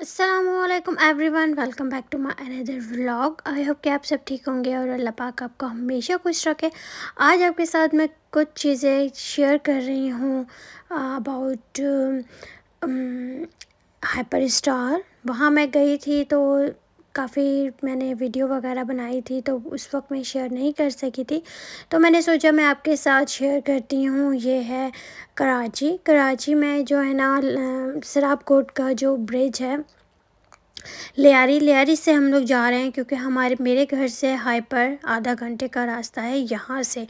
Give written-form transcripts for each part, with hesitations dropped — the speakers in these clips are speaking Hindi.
अस्सलामुअलैकुम everyone, welcome back to my another vlog. I hope कि आप सब ठीक होंगे और अल्लाह पाक आपको हमेशा खुश रखे। आज आपके साथ मैं कुछ चीज़ें शेयर कर रही हूँ अबाउट हाइपर स्टार। वहाँ मैं गई थी तो काफ़ी मैंने वीडियो वगैरह बनाई थी, तो उस वक्त मैं शेयर नहीं कर सकी थी, तो मैंने सोचा मैं आपके साथ शेयर करती हूँ। ये है कराची में जो है ना सिराब कोट का जो ब्रिज है, लियारी से हम लोग जा रहे हैं, क्योंकि मेरे घर से हाइपर आधा घंटे का रास्ता है यहाँ से,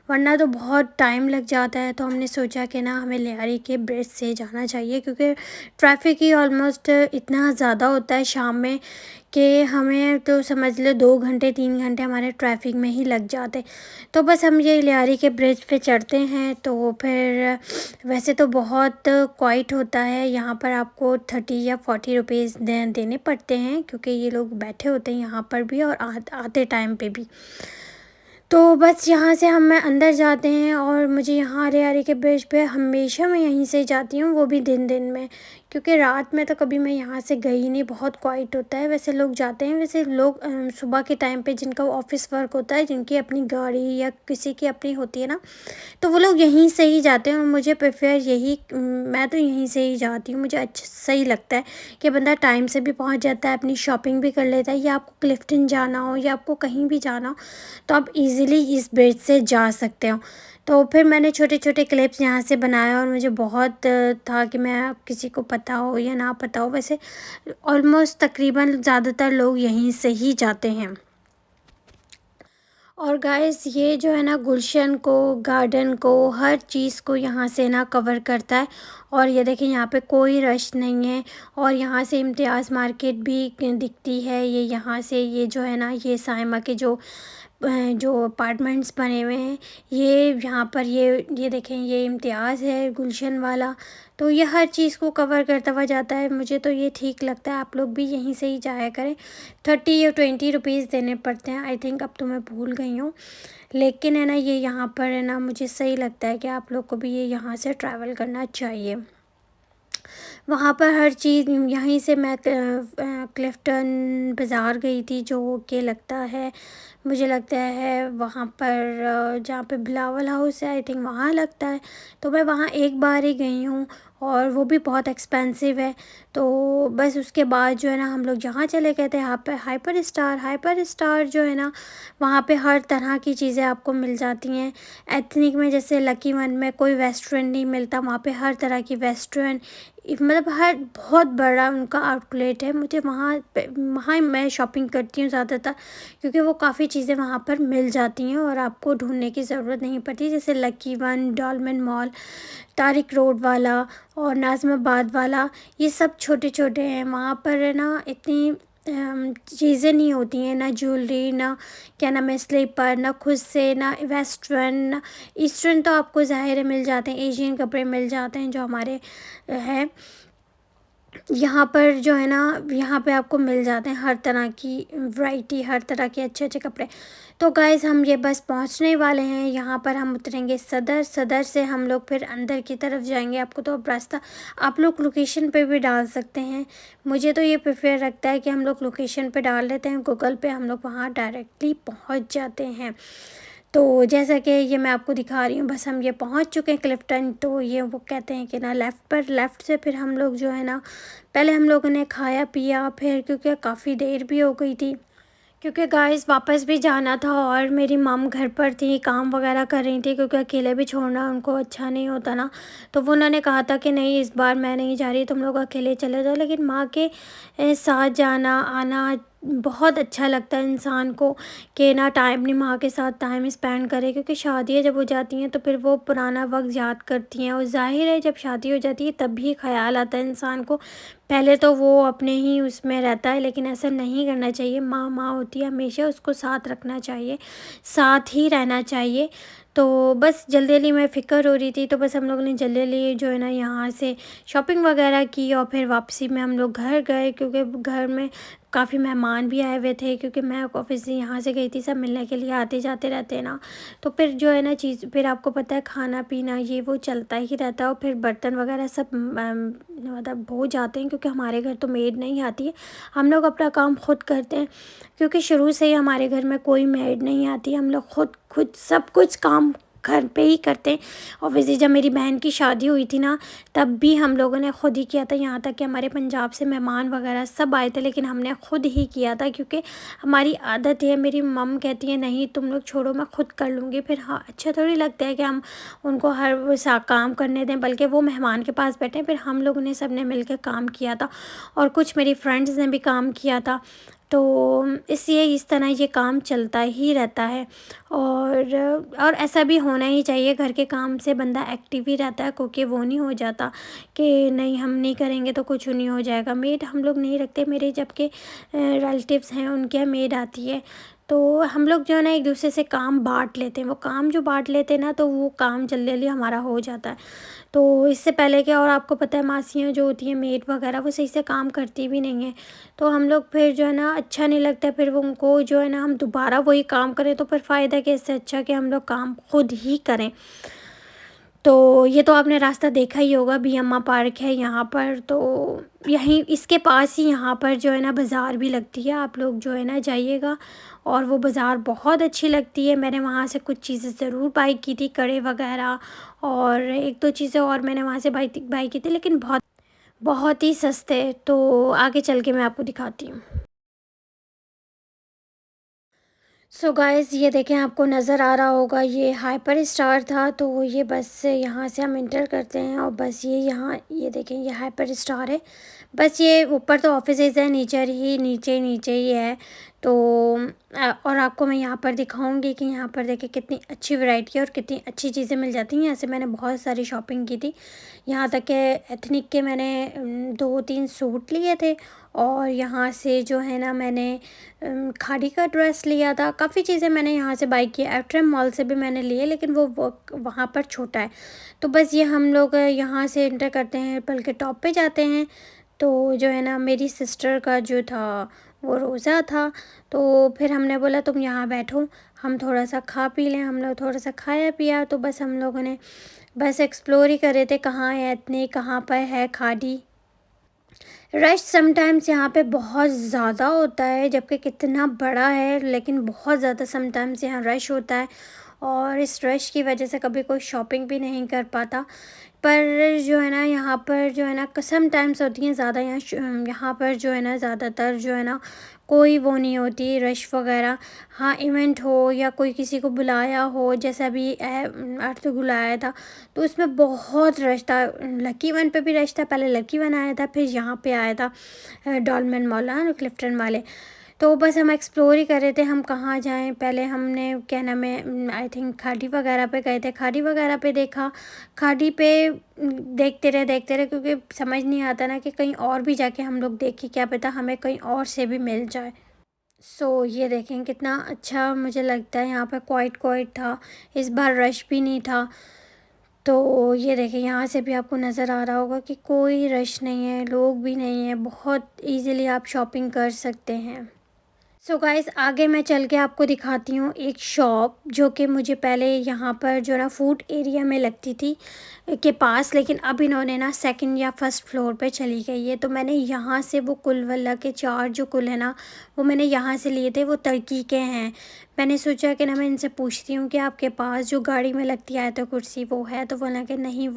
वरना तो बहुत टाइम लग जाता है। तो हमने सोचा कि ना हमें लियारी के ब्रिज से जाना चाहिए, क्योंकि ट्रैफिक ही ऑलमोस्ट इतना ज़्यादा होता है शाम में कि हमें तो समझ लो 2 घंटे 3 घंटे हमारे ट्रैफिक में ही लग जाते। तो बस हम ये लियारी के ब्रिज पे चढ़ते हैं, तो फिर वैसे तो बहुत क्वाइट होता है यहाँ पर, आपको 30 या 40 रुपीज़ देने पड़ते हैं, क्योंकि ये लोग बैठे होते हैं यहाँ पर भी और आते टाइम पे भी। तो बस यहाँ से हम अंदर जाते हैं, और मुझे यहाँ लियारी के ब्रिज पे हमेशा मैं यहीं से जाती हूँ, वो भी दिन में, क्योंकि रात में तो कभी मैं यहाँ से गई नहीं, बहुत क्वाइट होता है। वैसे लोग जाते हैं, वैसे लोग सुबह के टाइम पे जिनका ऑफिस वर्क होता है, जिनकी अपनी गाड़ी या किसी की अपनी होती है ना, तो वो लोग यहीं से ही जाते हैं। और मुझे प्रेफर यही, मैं तो यहीं से ही जाती हूँ, मुझे अच्छा सही लगता है कि बंदा टाइम से भी पहुँच जाता है, अपनी शॉपिंग भी कर लेता है, या आपको क्लिफ्टन जाना हो या आपको कहीं भी जाना हो तो आप इजीली इस ब्रिज से जा सकते हो। तो फिर मैंने छोटे छोटे क्लिप्स यहाँ से बनाए, और मुझे बहुत था कि मैं किसी को पता हो या ना पता हो, वैसे ऑलमोस्ट तकरीबन ज़्यादातर लोग यहीं से ही जाते हैं। और गाइस ये जो है ना गुलशन को, गार्डन को, हर चीज़ को यहाँ से ना कवर करता है। और ये देखिए यहाँ पे कोई रश नहीं है, और यहाँ से इम्तियाज़ मार्केट भी दिखती है। ये यहाँ से ये जो है ना, ये साइमा के जो अपार्टमेंट्स बने हुए हैं, ये यहाँ पर ये देखें, ये इम्तियाज़ है गुलशन वाला। तो ये हर चीज़ को कवर करता हुआ जाता है, मुझे तो ये ठीक लगता है। आप लोग भी यहीं से ही जाया करें। 30 या 20 रुपीज़ देने पड़ते हैं आई थिंक, अब तो मैं भूल गई हूँ, लेकिन है ना ये यहाँ पर है ना, मुझे सही लगता है कि आप लोग को भी ये यहाँ से ट्रैवल करना चाहिए। वहाँ पर हर चीज़ यहीं से मैं क्लिफ्टन बाज़ार गई थी, जो कि लगता है, मुझे लगता है वहाँ पर जहाँ पे बिलावल हाउस है आई थिंक, वहाँ लगता है। तो मैं वहाँ एक बार ही गई हूँ, और वो भी बहुत एक्सपेंसिव है। तो बस उसके बाद जो है ना हम लोग जहाँ चले गए थे, यहाँ पे हाइपर स्टार जो है ना, वहाँ पे हर तरह की चीज़ें आपको मिल जाती हैं। एथनिक में जैसे लकी वन में कोई वेस्टर्न नहीं मिलता, वहाँ पे हर तरह की वेस्टर्न, मतलब हर बहुत बड़ा उनका आउटलेट है। मुझे वहाँ मैं शॉपिंग करती हूँ ज़्यादातर, क्योंकि वो काफ़ी चीज़ें वहाँ पर मिल जाती हैं और आपको ढूंढने की ज़रूरत नहीं पड़ती। जैसे lucky one, Dolmen mall, Tariq road वाला और नाज़माबाद वाला, ये सब छोटे छोटे हैं। वहाँ पर है ना इतनी चीज़ें नहीं होती हैं, ना ज्वेलरी, ना क्या नाम है स्लीपर, ना खुद से, ना वेस्टर्न, ना ईस्टर्न। तो आपको ज़ाहिर है मिल जाते हैं, एशियन कपड़े मिल जाते हैं जो हमारे हैं यहाँ पर, जो है ना यहाँ पे आपको मिल जाते हैं हर तरह की वैरायटी, हर तरह के अच्छे अच्छे कपड़े। तो गाइज़ हम ये बस पहुँचने वाले हैं, यहाँ पर हम उतरेंगे सदर से हम लोग फिर अंदर की तरफ जाएंगे। आपको तो अब रास्ता आप लोग लोकेशन पे भी डाल सकते हैं, मुझे तो ये प्रेफर रखता है कि हम लोग लोकेशन पे डाल लेते हैं गूगल पे, हम लोग वहाँ डायरेक्टली पहुँच जाते हैं। तो जैसा कि ये मैं आपको दिखा रही हूँ, बस हम ये पहुँच चुके हैं क्लिफ्टन। तो ये वो कहते हैं कि ना लेफ़्ट से फिर हम लोग जो है ना, पहले हम लोगों ने खाया पिया, फिर क्योंकि काफ़ी देर भी हो गई थी, क्योंकि गाइस वापस भी जाना था, और मेरी मम घर पर थी, काम वगैरह कर रही थी, क्योंकि अकेले भी छोड़ना उनको अच्छा नहीं होता ना। तो वो उन्होंने कहा था कि नहीं इस बार मैं नहीं जा रही, तुम लोग अकेले चले जाओ। लेकिन माँ के साथ जाना आना बहुत अच्छा लगता है इंसान को, कि ना टाइम नहीं माँ के साथ टाइम स्पेंड करे, क्योंकि शादियाँ जब हो जाती हैं तो फिर वो पुराना वक्त याद करती हैं, और ज़ाहिर है जब शादी हो जाती है तब भी ख्याल आता है इंसान को। पहले तो वो अपने ही उसमें रहता है, लेकिन ऐसा नहीं करना चाहिए। माँ माँ होती है, हमेशा उसको साथ रखना चाहिए, साथ ही रहना चाहिए। तो बस जल्दी जल्दी में फ़िक्र हो रही थी, तो बस हम लोगों ने जल्दी जल्दी जो है ना यहाँ से शॉपिंग वगैरह की, और फिर वापसी में हम लोग घर गए, क्योंकि घर में काफ़ी मेहमान भी आए हुए थे, क्योंकि मैं ऑफिस से यहाँ से गई थी, सब मिलने के लिए आते जाते रहते हैं ना। तो फिर जो है ना चीज़, फिर आपको पता है खाना पीना ये वो चलता ही रहता है, और फिर बर्तन वगैरह सब मतलब हो जाते हैं, क्योंकि हमारे घर तो मेड नहीं आती है, हम लोग अपना काम खुद करते हैं, क्योंकि शुरू से ही हमारे घर में कोई मेड नहीं आती, हम लोग खुद सब कुछ काम घर पे ही करते हैं। ऑब्वियसली जब मेरी बहन की शादी हुई थी ना, तब भी हम लोगों ने खुद ही किया था, यहाँ तक कि हमारे पंजाब से मेहमान वगैरह सब आए थे, लेकिन हमने खुद ही किया था, क्योंकि हमारी आदत है। मेरी मम कहती है नहीं तुम लोग छोड़ो, मैं खुद कर लूँगी। फिर हाँ, अच्छा थोड़ी लगता है कि हम उनको हर वो सा काम करने दें, बल्कि वो मेहमान के पास बैठे। फिर हम लोगों ने सब ने मिल के काम किया था, और कुछ मेरी फ्रेंड्स ने भी काम किया था। तो इसलिए इस तरह ये काम चलता ही रहता है, और ऐसा भी होना ही चाहिए। घर के काम से बंदा एक्टिव ही रहता है, क्योंकि वो नहीं हो जाता कि नहीं हम नहीं करेंगे तो कुछ नहीं हो जाएगा। मेड हम लोग नहीं रखते, मेरे जबकि रिलेटिव्स हैं उनके यहाँ मेड आती है, तो हम लोग जो है ना एक दूसरे से काम बांट लेते हैं। वो काम जो बांट लेते हैं ना, तो वो काम जल्दी जल्दी हमारा हो जाता है। तो इससे पहले क्या, और आपको पता है मासियाँ जो होती हैं मेड वगैरह, वो सही से काम करती भी नहीं है, तो हम लोग फिर जो है ना अच्छा नहीं लगता, फिर वो उनको जो है ना हम दोबारा वही काम करें, तो फिर फ़ायदा क्या, इससे अच्छा कि हम लोग काम खुद ही करें। तो ये तो आपने रास्ता देखा ही होगा, बीएम्मा पार्क है यहाँ पर, तो यहीं इसके पास ही यहाँ पर जो है ना बाज़ार भी लगती है। आप लोग जो है ना जाइएगा, और वो बाज़ार बहुत अच्छी लगती है। मैंने वहाँ से कुछ चीज़ें ज़रूर बाई की थी, कड़े वगैरह, और एक दो चीज़ें और मैंने वहाँ से बाई की थी, लेकिन बहुत बहुत ही सस्ते। तो आगे चल के मैं आपको दिखाती हूँ। सो गाइस, ये देखें, आपको नज़र आ रहा होगा, ये हाइपर स्टार था। तो ये बस यहाँ से हम इंटर करते हैं, और बस ये यहाँ ये देखें, ये हाइपर स्टार है। बस ये ऊपर तो ऑफिसेज है, नीचे ही है। तो और आपको मैं यहाँ पर दिखाऊंगी कि यहाँ पर देखें कितनी अच्छी वैरायटी है और कितनी अच्छी चीज़ें मिल जाती हैं। यहाँ से मैंने बहुत सारी शॉपिंग की थी, यहाँ तक कि एथनिक के मैंने 2-3 सूट लिए थे, और यहाँ से जो है ना मैंने खादी का ड्रेस लिया था। काफ़ी चीज़ें मैंने यहाँ से बाई की। एट्रम मॉल से भी मैंने लिए, लेकिन वो वहाँ पर छोटा है। तो बस ये हम लोग यहाँ से इंटर करते हैं, बल्कि टॉप पे जाते हैं। तो जो है ना मेरी सिस्टर का जो था वो रोज़ा था, तो फिर हमने बोला तुम यहाँ बैठो, हम थोड़ा सा खा पी लें। हम लोग थोड़ा सा खाया पिया, तो बस हम लोगों ने बस एक्सप्लोर ही कर रहे थे, कहाँ है इतने, कहाँ पर है खादी। रश समटाइम्स यहाँ पे बहुत ज़्यादा होता है, जबकि कितना बड़ा है, लेकिन बहुत ज़्यादा समटाइम्स यहाँ रश होता है, और इस रश की वजह से कभी कोई शॉपिंग भी नहीं कर पाता। पर जो है ना यहाँ पर जो है ना समटाइम्स होती हैं ज़्यादा, यहाँ पर जो है ना ज़्यादातर जो है ना कोई वो नहीं होती रश वगैरह। हाँ, इवेंट हो या कोई किसी को बुलाया हो, जैसा अभी अर्थ बुलाया था, तो उसमें बहुत रश था। लकी वन पे भी रश था, पहले लकी वन आया था, फिर यहाँ पे आया था डॉलमेन मॉल, हाँ, क्लिफ्टन वाले। तो बस हम एक्सप्लोर ही कर रहे थे, हम कहाँ जाएं। पहले हमने क्या नाम है, आई थिंक खाड़ी वगैरह पे गए थे, खाड़ी वगैरह पे देखा। खाड़ी पे देखते रहे, क्योंकि समझ नहीं आता ना कि कहीं और भी जाके हम लोग देखें, क्या पता हमें कहीं और से भी मिल जाए। सो ये देखें कितना अच्छा मुझे लगता है, यहाँ पे क्वाइट था, इस बार रश भी नहीं था। तो ये देखें, यहाँ से भी आपको नज़र आ रहा होगा कि कोई रश नहीं है, लोग भी नहीं है, बहुत इजीली आप शॉपिंग कर सकते हैं। सो गाइस, आगे मैं चल के आपको दिखाती हूँ एक शॉप, जो कि मुझे पहले यहाँ पर जो ना फूड एरिया में लगती थी के पास, लेकिन अब इन्होंने ना सेकंड या फर्स्ट फ्लोर पे चली गई है। तो मैंने यहाँ से वो कुल वल्ला के 4 जो कुल है ना, वो मैंने यहाँ से लिए थे, वो तुर्की के हैं। मैंने सोचा कि ना मैं इनसे पूछती हूँ कि आपके पास जो गाड़ी में लगती है तो कुर्सी वो है, तो बोला कि नहीं,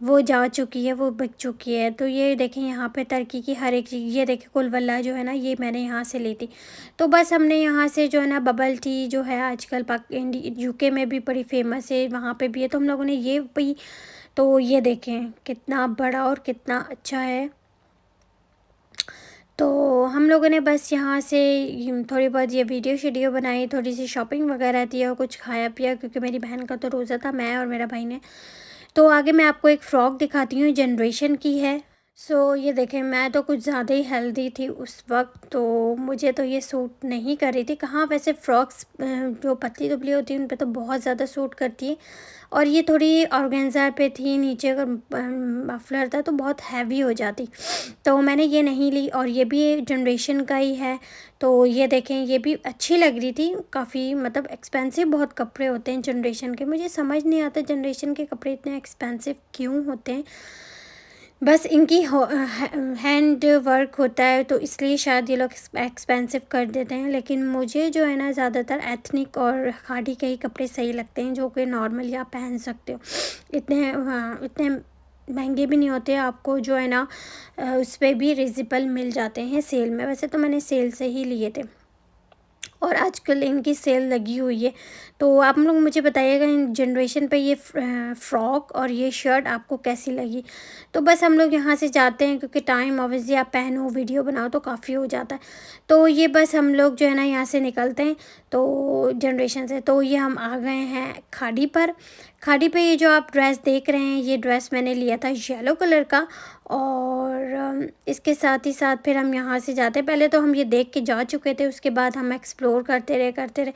वो जा चुकी है, वो बिक चुकी है। तो ये देखें, यहाँ पे तुर्की की हर एक चीज़, ये देखें कुलवल्ला जो है ना, ये मैंने यहाँ से ली थी। तो बस हमने यहाँ से जो है ना बबल टी जो है आजकल यूके में भी बड़ी फेमस है, वहाँ पे भी है, तो हम लोगों ने ये पी। तो ये देखें कितना बड़ा और कितना अच्छा है। तो हम लोगों ने बस यहाँ से थोड़ी बहुत ये वीडियो बनाई, थोड़ी सी शॉपिंग वगैरह थी, और कुछ खाया पिया, क्योंकि मेरी बहन का तो रोज़ा था, मैं और मेरा भाई ने। तो आगे मैं आपको एक फ़्रॉक दिखाती हूँ, जनरेशन की है। ये देखें, मैं तो कुछ ज़्यादा ही हेल्दी थी उस वक़्त, तो मुझे तो ये सूट नहीं कर रही थी। कहाँ, वैसे फ्रॉक्स जो पतली-दुबली होती हैं उन पे तो बहुत ज़्यादा सूट करती है, और ये थोड़ी ऑर्गेन्जा पे थी, नीचे अगर मफलर था तो बहुत हैवी हो जाती। तो मैंने ये नहीं ली, और ये भी जनरेशन का ही है। तो ये देखें, ये भी अच्छी लग रही थी काफ़ी, मतलब एक्सपेंसिव बहुत कपड़े होते हैं जनरेशन के। मुझे समझ नहीं आता जनरेशन के कपड़े इतने एक्सपेंसिव क्यों होते हैं। बस इनकी हैंड वर्क होता है तो इसलिए शायद ये लोग एक्सपेंसिव कर देते हैं। लेकिन मुझे जो है ना, ज़्यादातर एथनिक और खादी के ही कपड़े सही लगते हैं, जो कि नॉर्मली आप पहन सकते हो। इतने, हाँ, इतने महंगे भी नहीं होते, आपको जो है ना उस पे भी रिजनेबल मिल जाते हैं सेल में। वैसे तो मैंने सेल से ही लिए थे, और आजकल इनकी सेल लगी हुई है। तो आप लोग मुझे बताइएगा, इन जनरेशन पे ये फ्रॉक और ये शर्ट आपको कैसी लगी। तो बस हम लोग यहाँ से जाते हैं, क्योंकि टाइम ऑब्वियसली आप पहनो वीडियो बनाओ तो काफ़ी हो जाता है। तो ये बस हम लोग जो है ना यहाँ से निकलते हैं, तो जनरेशन से। तो ये हम आ गए हैं खाड़ी पर। खाड़ी पे ये जो आप ड्रेस देख रहे हैं, ये ड्रेस मैंने लिया था येलो कलर का। और इसके साथ ही साथ फिर हम यहाँ से जाते, पहले तो हम ये देख के जा चुके थे, उसके बाद हम एक्सप्लोर करते रहे।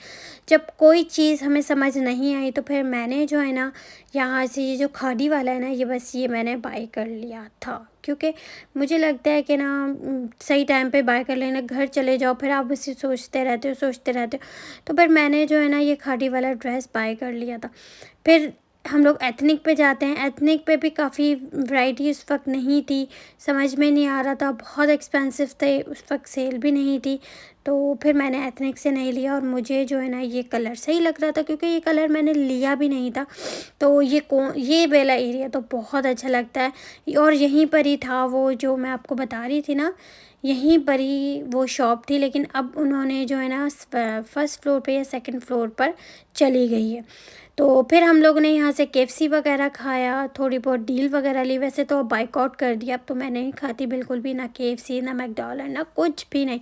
जब कोई चीज़ हमें समझ नहीं आई, तो फिर मैंने जो है ना यहाँ से, ये जो खाड़ी वाला है ना, ये बस ये मैंने बाय कर लिया था। क्योंकि मुझे लगता है कि ना सही टाइम पे बाय कर लेना, घर चले जाओ फिर आप उसे सोचते रहते हो। तो फिर मैंने जो है ना ये खाड़ी वाला ड्रेस बाय कर लिया था। फिर हम लोग एथनिक पे जाते हैं। एथनिक पे भी काफ़ी वैरायटी उस वक्त नहीं थी, समझ में नहीं आ रहा था, बहुत एक्सपेंसिव थे उस वक्त, सेल भी नहीं थी। तो फिर मैंने एथनिक से नहीं लिया, और मुझे जो है ना ये कलर सही लग रहा था, क्योंकि ये कलर मैंने लिया भी नहीं था। तो ये वाला एरिया तो बहुत अच्छा लगता है, और यहीं पर ही था वो जो मैं आपको बता रही थी ना, यहीं पर ही वो शॉप थी। लेकिन अब उन्होंने जो है ना फर्स्ट फ्लोर पे या सेकंड फ्लोर पर चली गई है। तो फिर हम लोग ने यहाँ से केएफसी वगैरह खाया, थोड़ी बहुत डील वगैरह ली। वैसे तो बाइकआउट कर दिया, अब तो मैं नहीं खाती बिल्कुल भी, ना केएफसी, ना मैकडॉनल्ड, ना कुछ भी नहीं,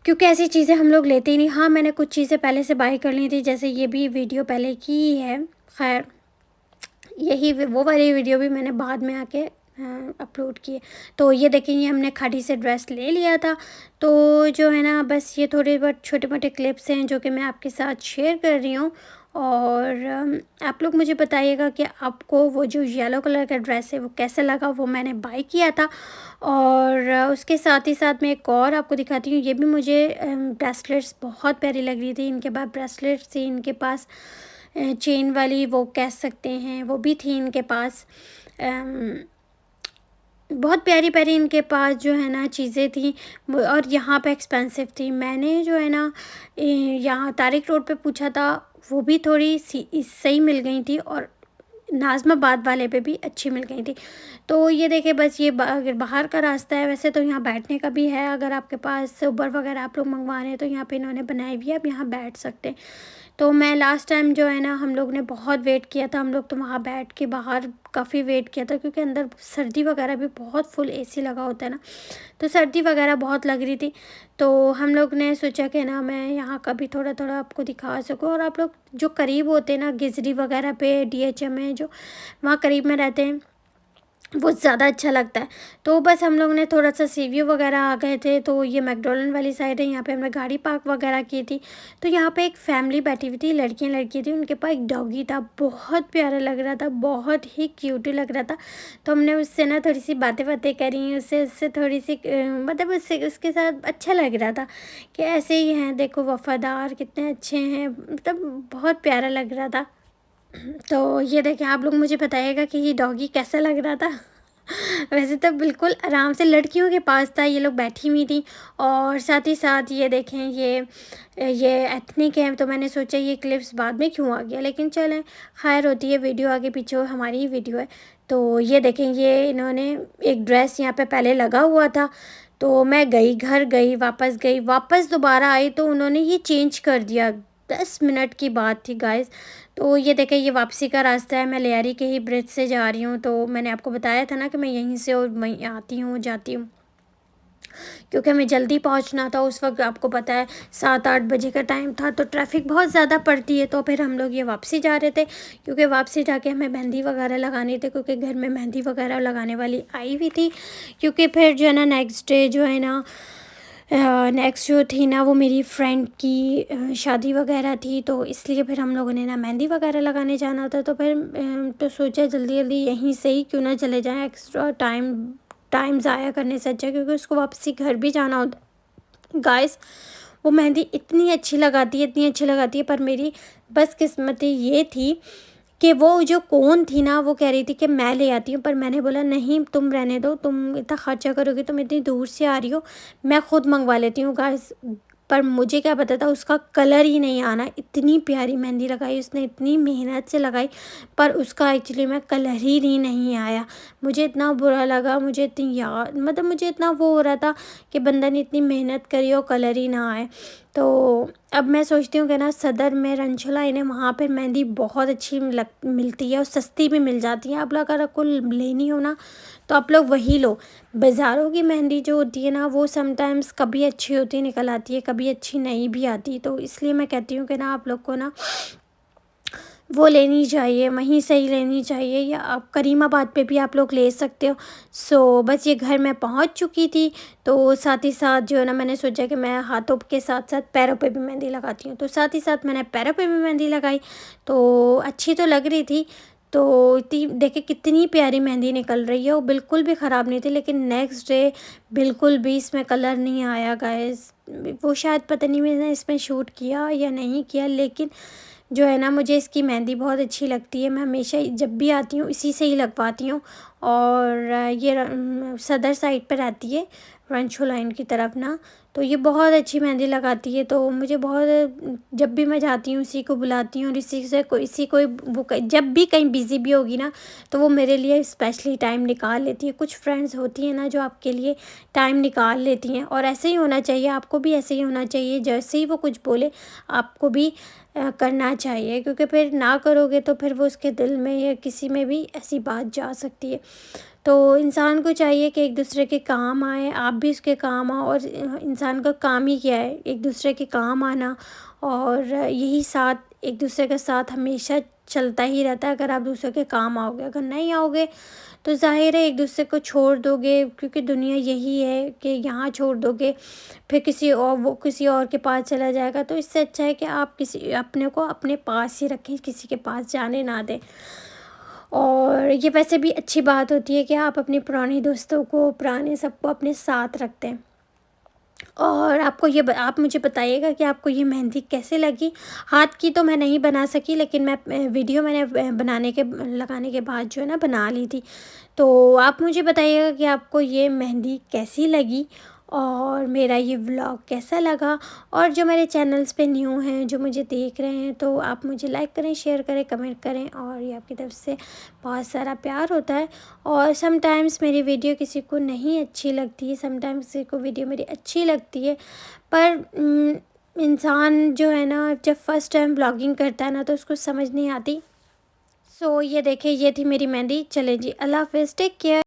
क्योंकि ऐसी चीज़ें हम लोग लेते ही नहीं। हाँ, मैंने कुछ चीज़ें पहले से बाय कर ली थी, जैसे ये भी वीडियो पहले की ही है। खैर, यही वो वाली वीडियो भी मैंने बाद में आके अपलोड की है। तो ये देखिए, ये हमने खाड़ी से ड्रेस ले लिया था। तो जो है ना, बस ये थोड़े बहुत छोटे मोटे क्लिप्स हैं जो कि मैं आपके साथ शेयर कर रही हूँ। और आप लोग मुझे बताइएगा कि आपको वो जो येलो कलर का ड्रेस है वो कैसा लगा, वो मैंने बाय किया था। और उसके साथ ही साथ मैं एक और आपको दिखाती हूँ। ये भी मुझे ब्रेसलेट्स बहुत प्यारी लग रही थी। इनके पास ब्रेसलेट्स थी, इनके पास चेन वाली, वो कह सकते हैं, वो भी थी इनके पास। बहुत प्यारी प्यारी इनके पास जो है ना चीज़ें थी, और यहाँ पे एक्सपेंसिव थी। मैंने जो है ना यहाँ तारिक रोड पे पूछा था, वो भी थोड़ी सही मिल गई थी, और नाज़माबाद वाले पे भी अच्छी मिल गई थी। तो ये देखिए, बस ये अगर बाहर का रास्ता है। वैसे तो यहाँ बैठने का भी है, अगर आपके पास उबर वगैरह आप लोग मंगवा रहे हैं तो यहाँ पे इन्होंने बनाई हुई है, आप यहाँ बैठ सकते हैं। तो मैं लास्ट टाइम जो है ना, हम लोग ने बहुत वेट किया था, हम लोग तो वहाँ बैठ के बाहर काफ़ी वेट किया था, क्योंकि अंदर सर्दी वगैरह भी बहुत, फुल एसी लगा होता है ना, तो सर्दी वगैरह बहुत लग रही थी। तो हम लोग ने सोचा कि ना मैं यहाँ का भी थोड़ा थोड़ा आपको दिखा सकूँ, और आप लोग जो करीब होते हैं ना, गिजरी वगैरह पे, डीएचएम में, जो वहाँ करीब में रहते हैं, वो ज़्यादा अच्छा लगता है। तो बस हम लोग ने थोड़ा-सा सीव्यू वगैरह आ गए थे, तो ये मैकडॉनल्ड वाली साइड है, यहाँ पे हमने गाड़ी पार्क वगैरह की थी। तो यहाँ पे एक फैमिली बैठी हुई थी, लड़कियाँ-लड़की थी, उनके पास एक डॉगी था, बहुत प्यारा लग रहा था, बहुत ही क्यूट लग रहा था। तो हमने उससे ना थोड़ी-सी बातें-वातें करी, उससे उससे थोड़ी-सी मतलब उससे उसके साथ अच्छा लग रहा था कि ऐसे ही हैं, देखो वफ़ादार, कितने अच्छे हैं, मतलब बहुत प्यारा लग रहा था। तो ये देखिए, आप लोग मुझे बताइएगा कि ये डॉगी कैसा लग रहा था। वैसे तो बिल्कुल आराम से लड़कियों के पास था, ये लोग बैठी हुई थी। और साथ ही साथ ये देखें, ये एथनिक है, तो मैंने सोचा ये क्लिप्स बाद में क्यों आ गया, लेकिन चलें, खैर होती है, वीडियो आगे पीछे हो, हमारी ही वीडियो है। तो ये देखें, ये इन्होंने एक ड्रेस यहाँ पे पहले लगा हुआ था, तो मैं गई, घर गई, वापस गई, वापस दोबारा आई, तो उन्होंने ये चेंज कर दिया। 10 मिनट की बात थी गाइस। तो ये देखें, ये वापसी का रास्ता है, मैं लियारी के ही ब्रिज से जा रही हूँ। तो मैंने आपको बताया था ना कि मैं यहीं से और वहीं आती हूँ, जाती हूँ। क्योंकि हमें जल्दी पहुंचना था उस वक्त। आपको पता है 7-8 बजे का टाइम था, तो ट्रैफिक बहुत ज़्यादा पड़ती है। तो फिर हम लोग ये वापसी जा रहे थे, क्योंकि वापसी जाके हमें मेहंदी वगैरह लगानी थी, क्योंकि घर में मेहंदी वगैरह लगाने वाली आई हुई थी। क्योंकि फिर जो है ना नेक्स्ट डे जो है ना नेक्स्ट जो थी ना वो मेरी फ्रेंड की शादी वगैरह थी, तो इसलिए फिर हम लोगों ने ना मेहंदी वगैरह लगाने जाना था। तो फिर तो सोचा जल्दी जल्दी यहीं से ही क्यों ना चले जाएं, एक्स्ट्रा टाइम टाइम ज़ाया करने से अच्छा, क्योंकि उसको वापसी घर भी जाना होता। गाइस, वो मेहंदी इतनी अच्छी लगाती है, इतनी अच्छी लगाती है, पर मेरी बस किस्मत ये थी कि वो जो कोन थी ना वो कह रही थी कि मैं ले आती हूँ, पर मैंने बोला नहीं, तुम रहने दो, तुम इतना खर्चा करोगी, तुम इतनी दूर से आ रही हो, मैं खुद मंगवा लेती हूँ गाइस। पर मुझे क्या पता था उसका कलर ही नहीं आना। इतनी प्यारी मेहंदी लगाई उसने, इतनी मेहनत से लगाई, पर उसका एक्चुअली में कलर ही नहीं आया। मुझे इतना बुरा लगा, मुझे इतनी याद मतलब मुझे इतना वो हो रहा था कि बंदा ने इतनी मेहनत करी और कलर ही ना आए। तो अब मैं सोचती हूँ कि ना सदर में रंगशला इन्हें वहाँ पर मेहंदी बहुत अच्छी मिलती है और सस्ती भी मिल जाती है। आप लोग अगर आपको लेनी हो ना तो आप लोग वही लो। बाज़ारों की मेहंदी जो होती है ना वो समटाइम्स कभी अच्छी होती निकल आती है, कभी अच्छी नहीं भी आती। तो इसलिए मैं कहती हूँ कि ना आप लोग को ना वो लेनी चाहिए, वहीं से ही लेनी चाहिए, या आप करीमाबाद पे भी आप लोग ले सकते हो। बस ये घर मैं पहुंच चुकी थी, तो साथ ही साथ जो है ना मैंने सोचा कि मैं हाथों के साथ साथ पैरों पे भी मेहंदी लगाती हूँ, तो साथ ही साथ मैंने पैरों पे भी मेहंदी लगाई। तो अच्छी तो लग रही थी। तो इतनी देखिए कितनी प्यारी मेहंदी निकल रही है, वो बिल्कुल भी ख़राब नहीं थी। लेकिन नेक्स्ट डे बिल्कुल भी इसमें कलर नहीं आया गाइस। वो शायद पता नहीं मैंने इसमें शूट किया या नहीं किया, लेकिन जो है ना मुझे इसकी मेहंदी बहुत अच्छी लगती है। मैं हमेशा जब भी आती हूँ इसी से ही लगवाती हूँ। और ये सदर साइड पर रहती है, रंशो लाइन की तरफ ना। तो ये बहुत अच्छी मेहंदी लगाती है, तो मुझे बहुत जब भी मैं जाती हूँ इसी को बुलाती हूँ, और इसी को जब भी कहीं बिज़ी भी होगी ना तो वो मेरे लिए स्पेशली टाइम निकाल लेती है। कुछ फ्रेंड्स होती हैं ना जो आपके लिए टाइम निकाल लेती हैं, और ऐसे ही होना चाहिए। आपको भी ऐसे ही होना चाहिए, जैसे ही वो कुछ बोले आपको भी करना चाहिए, क्योंकि फिर ना करोगे तो फिर वो उसके दिल में या किसी में भी ऐसी बात जा सकती है। तो इंसान को चाहिए कि एक दूसरे के काम आए, आप भी उसके काम आओ। और इंसान का काम ही क्या है, एक दूसरे के काम आना। और यही साथ एक दूसरे के साथ हमेशा चलता ही रहता है। अगर आप दूसरे के काम आओगे, अगर नहीं आओगे तो ज़ाहिर है एक दूसरे को छोड़ दोगे, क्योंकि दुनिया यही है कि यहाँ छोड़ दोगे फिर किसी और वो किसी और के पास चला जाएगा। तो इससे अच्छा है कि आप किसी अपने को अपने पास ही रखें, किसी के पास जाने ना दें। और ये वैसे भी अच्छी बात होती है कि आप अपने पुराने दोस्तों को, पुराने सबको अपने साथ रखते हैं। और आप मुझे बताइएगा कि आपको ये मेहंदी कैसे लगी। हाथ की तो मैं नहीं बना सकी, लेकिन वीडियो मैंने लगाने के बाद जो है ना बना ली थी। तो आप मुझे बताइएगा कि आपको ये मेहंदी कैसी लगी और मेरा ये व्लॉग कैसा लगा। और जो मेरे चैनल्स पे न्यू हैं, जो मुझे देख रहे हैं, तो आप मुझे लाइक करें, शेयर करें, कमेंट करें। और ये आपकी तरफ से बहुत सारा प्यार होता है। और समटाइम्स मेरी वीडियो किसी को नहीं अच्छी लगती है, समटाइम्स किसी को वीडियो मेरी अच्छी लगती है। पर इंसान जो है ना जब फर्स्ट टाइम व्लॉगिंग करता है ना तो उसको समझ नहीं आती। ये देखिए, ये थी मेरी मेहंदी। चले जी, अल्लाह हाफ़िज़, टेक केयर।